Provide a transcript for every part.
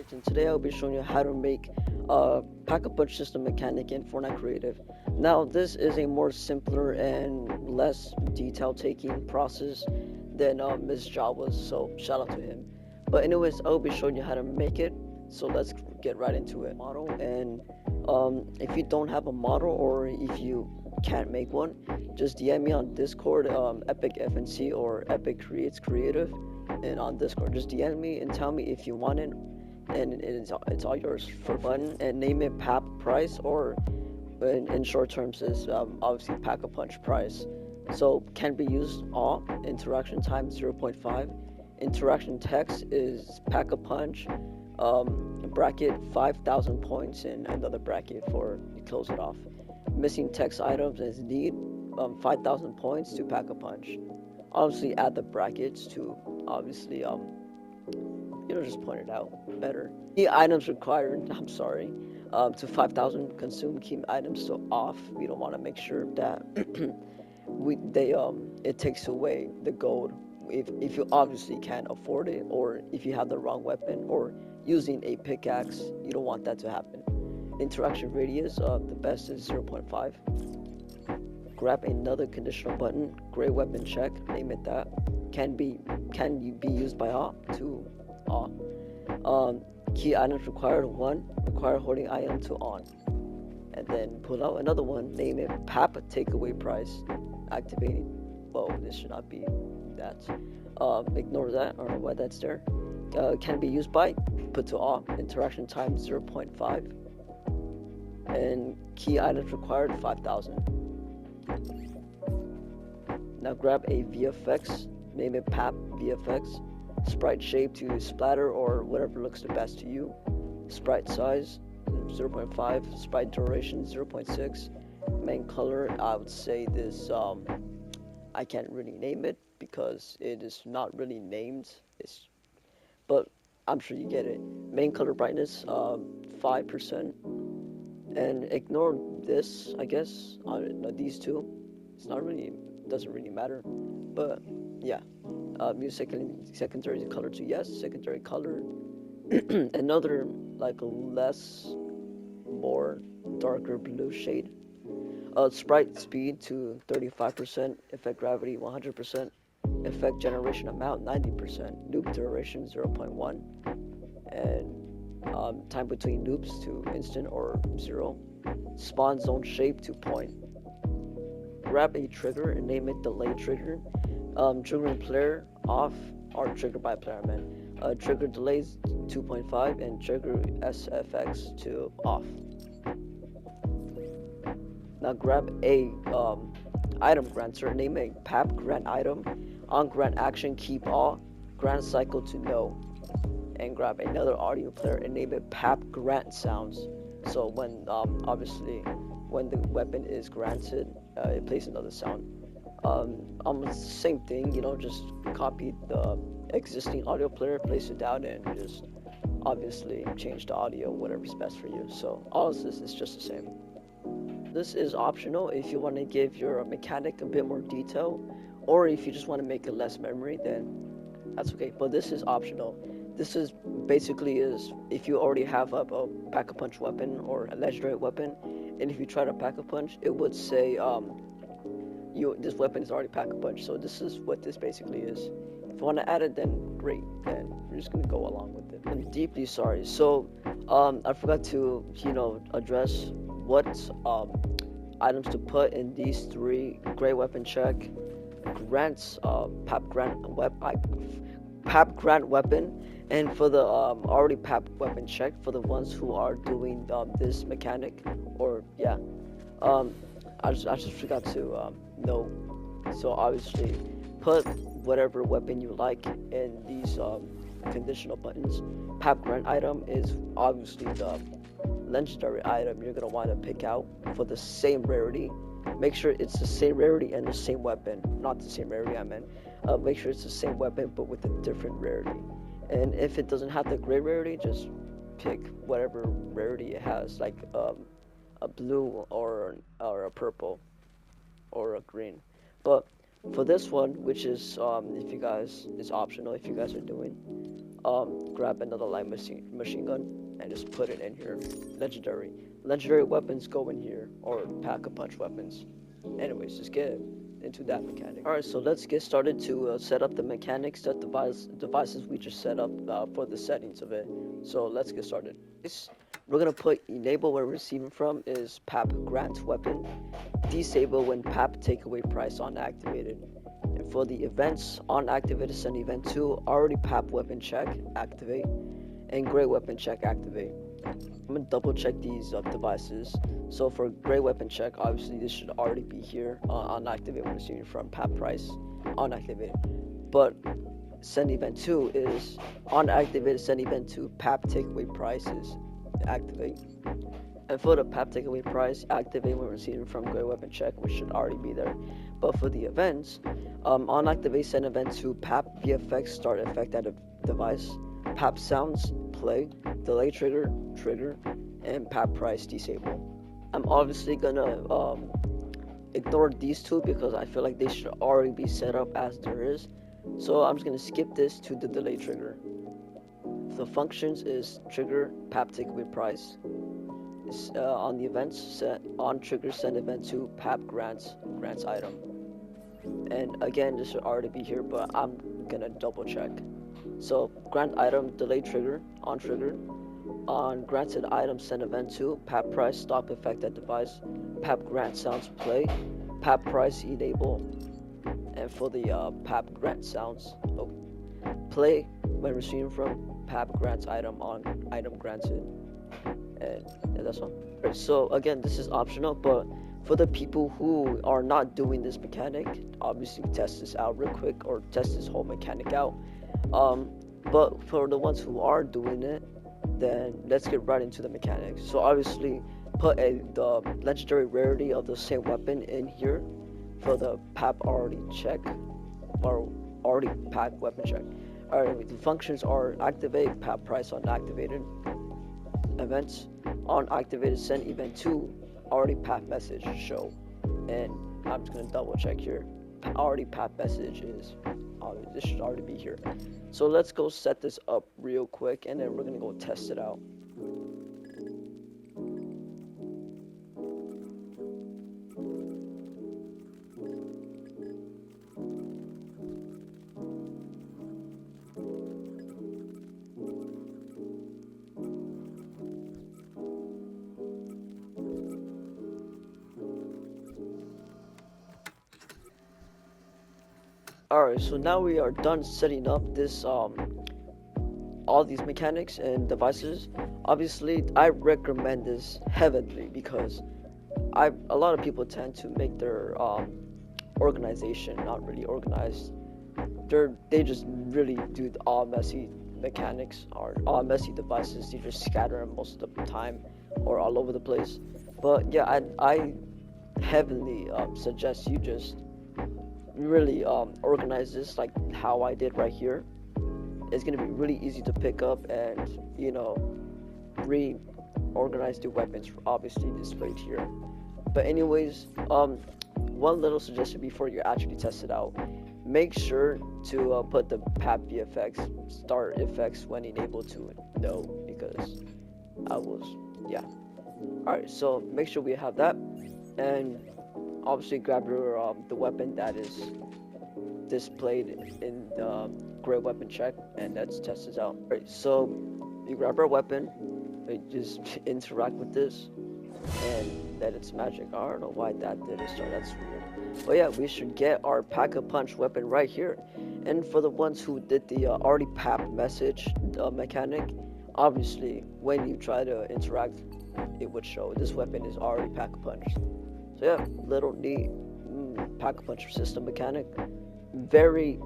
InShot, and today I'll be showing you how to make a pack-a-punch system mechanic in Fortnite Creative. Now, this is a more simpler and less detail-taking process than Ms. Java's, so shout out to him. But anyways, I'll be showing you how to make it, so let's get right into it. Model, and if you don't have a model or if you can't make one, just DM me on Discord, Epic FNC or Epic Creates Creative. And on Discord, just DM me and tell me if you want it, and it's all yours for fun. And name it PAP price, or in short terms is obviously pack-a-punch price. So can be used all. Interaction time 0.5. Interaction text is pack-a-punch. Bracket 5,000 points, and another bracket for you close it off. Missing text items is need 5,000 points to pack-a-punch. Obviously add the brackets to obviously just point it out better. Key items required, I'm sorry, to 5,000 consume key items to off. We don't want to make sure that it takes away the gold if you obviously can't afford it, or if you have the wrong weapon or using a pickaxe, you don't want that to happen. Interaction radius, the best is 0.5. Grab another conditional button, gray weapon check, name it that. Can be used by all to all. Key items required 1, require holding item to on. And then pull out another one, name it PAP takeaway price, activating. Whoa, this should not be that. Ignore that, I don't know why that's there. Can be used by, put to all. Interaction time 0.5. And key items required 5,000. Now grab a VFX, name it PAP VFX, sprite shape to splatter or whatever looks the best to you, sprite size 0.5, sprite duration 0.6, main color, I would say this, I can't really name it because it is not really named, but I'm sure you get it. Main color brightness 5%, and ignore this, I guess, these two. It's not really, doesn't really matter, but yeah. Use secondary color to yes, secondary color. Another like more darker blue shade. Sprite speed to 35%, effect gravity 100%, effect generation amount 90%, loop duration 0.1, and time between loops to instant or 0. Spawn zone shape to point. Grab a trigger and name it delay trigger. Triggering player off, or trigger by player, man. Trigger delays 2.5 and trigger SFX to off. Now grab a item granter, name it PAP grant item. On grant action, keep all. Grant cycle to no. And grab another audio player and name it PAP grant sounds. So when obviously when the weapon is granted, it plays another sound. Almost same thing, just copy the existing audio player, place it down, and just obviously change the audio, whatever's best for you. So all of this is just the same. This is optional if you want to give your mechanic a bit more detail, or if you just want to make it less memory, then that's okay. But this is optional. This is basically if you already have a pack-a-punch weapon or a legendary weapon, and if you try to pack-a-punch, it would say this weapon is already pack-a-punch. So this is what this basically is. If you want to add it, then great, then we're just gonna go along with it. I'm deeply sorry. So I forgot to address what items to put in these 3: gray weapon check, grants, PAP grant weapon, and for the already PAP weapon check for the ones who are doing this mechanic, or yeah. I just forgot to note. So obviously, put whatever weapon you like in these conditional buttons. PAP grant item is obviously the legendary item you're gonna want to pick out for the same rarity. Make sure it's the same rarity and the same weapon. Not the same rarity, I meant. Make sure it's the same weapon but with a different rarity. And if it doesn't have the gray rarity, just pick whatever rarity it has, like a blue or a purple or a green. But for this one, which is if you guys, it's optional if you guys are doing, grab another light machine gun and just put it in here. Legendary weapons go in here, or pack-a-punch weapons. Anyways, just get into that mechanic. Alright, so let's get started to set up the mechanics, that devices we just set up for the settings of it. So let's get started. We're gonna put enable where we're receiving from is PAP grant weapon, disable when PAP takeaway price on activated. And for the events, on activated send event 2, already PAP weapon check activate, and gray weapon check activate. I'm gonna double check these devices. So for gray weapon check, obviously this should already be here on activate when receiving from PAP price on activate. But send event 2 is on activated send event 2 PAP takeaway prices activate. And for the PAP takeaway price, activate when receiving from gray weapon check, which should already be there. But for the events, on activate send event 2 PAP VFX start effect at a device, PAP sounds play, delay trigger, and PAP price disable. I'm obviously gonna ignore these two because I feel like they should already be set up as there is. So I'm just gonna skip this to the delay trigger. The functions is trigger PAP takeaway price. On the events, set on trigger send event to PAP grants item. And again, this should already be here, but I'm gonna double check. So grant item delay trigger on trigger. On granted item send event to PAP price stop effect at device, PAP grant sounds play, PAP price enable. And for the PAP grant sounds, play when receiving from PAP grants item on item granted. And yeah, that's all. Right, so again, this is optional, but for the people who are not doing this mechanic, obviously test this out real quick, or test this whole mechanic out. But for the ones who are doing it, then let's get right into the mechanics. So obviously put the legendary rarity of the same weapon in here for the PAP already check, or already PAP weapon check. Alright, the functions are activate PAP price on activated, events on activated send event 2 already PAP message show. And I'm just gonna double check here. Already PAP message is this should already be here. So let's go set this up real quick, and then we're gonna go test it out. Alright, so now we are done setting up this all these mechanics and devices. Obviously I recommend this heavily because a lot of people tend to make their organization not really organized. They just really do all messy mechanics or all messy devices. They just scatter them most of the time or all over the place. But yeah, I heavily suggest you just really organize this like how I did right here. It's gonna be really easy to pick up and, you know, reorganize the weapons obviously displayed here. But anyways, one little suggestion before you actually test it out: make sure to put the PAP VFX start effects when enabled to no, because alright, so make sure we have that, and obviously grab your the weapon that is displayed in the gray weapon check, and let's test this out. Alright, so you grab our weapon, just interact with this, and then it's magic. I don't know why that didn't start, that's weird. But yeah, we should get our pack-a-punch weapon right here. And for the ones who did the already PAP message mechanic, obviously when you try to interact, it would show this weapon is already pack-a-punch. So yeah, little neat pack-a-punch system mechanic. Very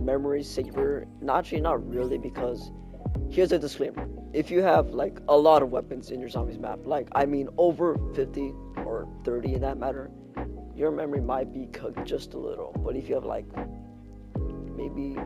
memory saver. Actually, not really, because here's a disclaimer: if you have like a lot of weapons in your zombies map, like I mean over 50 or 30 in that matter, your memory might be cooked just a little. But if you have like maybe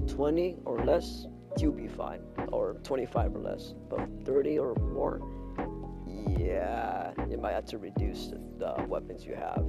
20 or less, you'll be fine, or 25 or less. But 30 or more, yeah, you might have to reduce the weapons you have.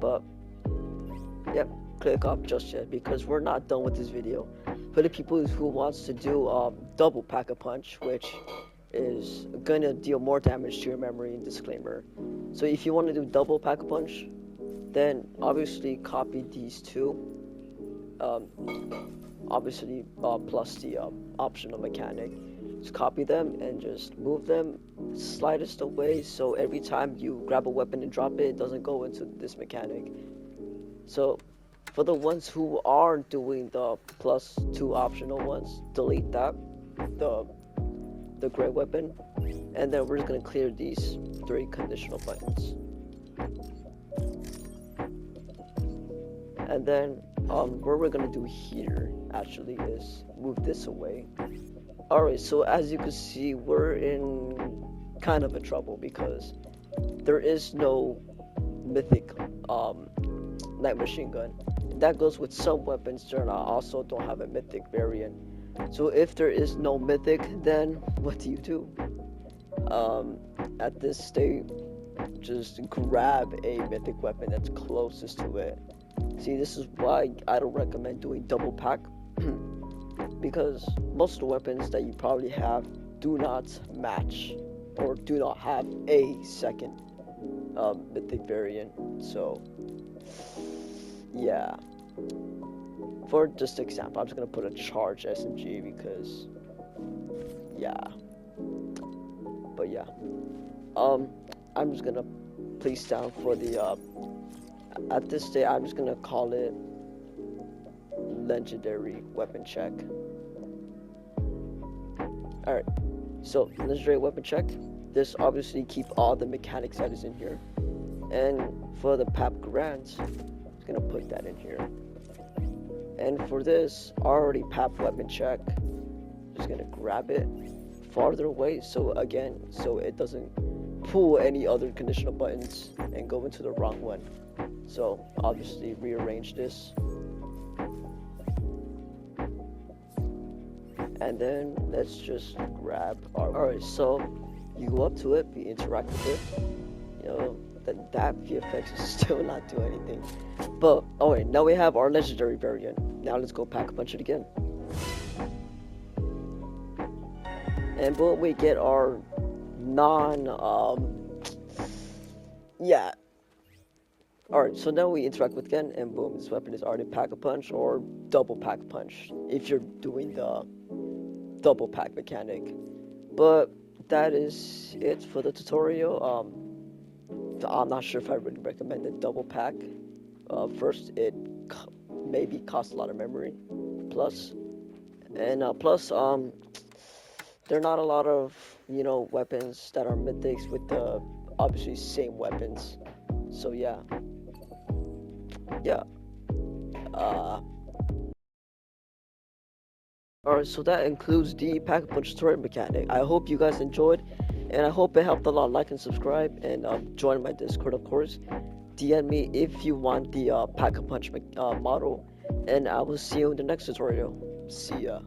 But yep, click off just yet because we're not done with this video. For the people who wants to do double pack-a-punch, which is gonna deal more damage to your memory, disclaimer. So if you want to do double pack-a-punch, then obviously copy these two, obviously plus the optional mechanic. Just copy them and just move them slightest away, so every time you grab a weapon and drop it, it doesn't go into this mechanic. So for the ones who are doing the +2 optional ones, delete that, the gray weapon, and then we're just gonna clear these 3 conditional buttons. And then what we're gonna do here actually is move this away. Alright, so as you can see, we're in kind of a trouble because there is no mythic night machine gun. That goes with some weapons that also don't have a mythic variant. So if there is no mythic, then what do? At this state, just grab a mythic weapon that's closest to it. See, this is why I don't recommend doing double pack, because most of the weapons that you probably have do not match or do not have a second mythic variant. So yeah, for just example, I'm just gonna put a charge SMG because yeah. But yeah, I'm just gonna place down for the at this stage I'm just gonna call it legendary weapon check. Alright, so legendary weapon check. This obviously keep all the mechanics that is in here, and for the PAP grant, I'm gonna put that in here. And for this already PAP weapon check, just gonna grab it farther away, so it doesn't pull any other conditional buttons and go into the wrong one. So obviously rearrange this, and then let's just grab our. Alright, so you go up to it, you interact with it, you know, that VFX is still not doing anything. But alright, now we have our legendary variant. Now let's go pack a punch it again. And boom, we get our yeah. Alright, so now we interact with again, and boom, this weapon is already pack-a-punch or double pack-a-punch if you're doing the double pack mechanic. But that is it for the tutorial. I'm not sure if I really recommend the double pack. First, it maybe costs a lot of memory, plus there are not a lot of, you know, weapons that are mythics with the obviously same weapons. So yeah. Alright, so that includes the pack-a-punch tutorial mechanic. I hope you guys enjoyed, and I hope it helped a lot. Like and subscribe, and join my Discord, of course. DM me if you want the pack-a-punch model, and I will see you in the next tutorial. See ya.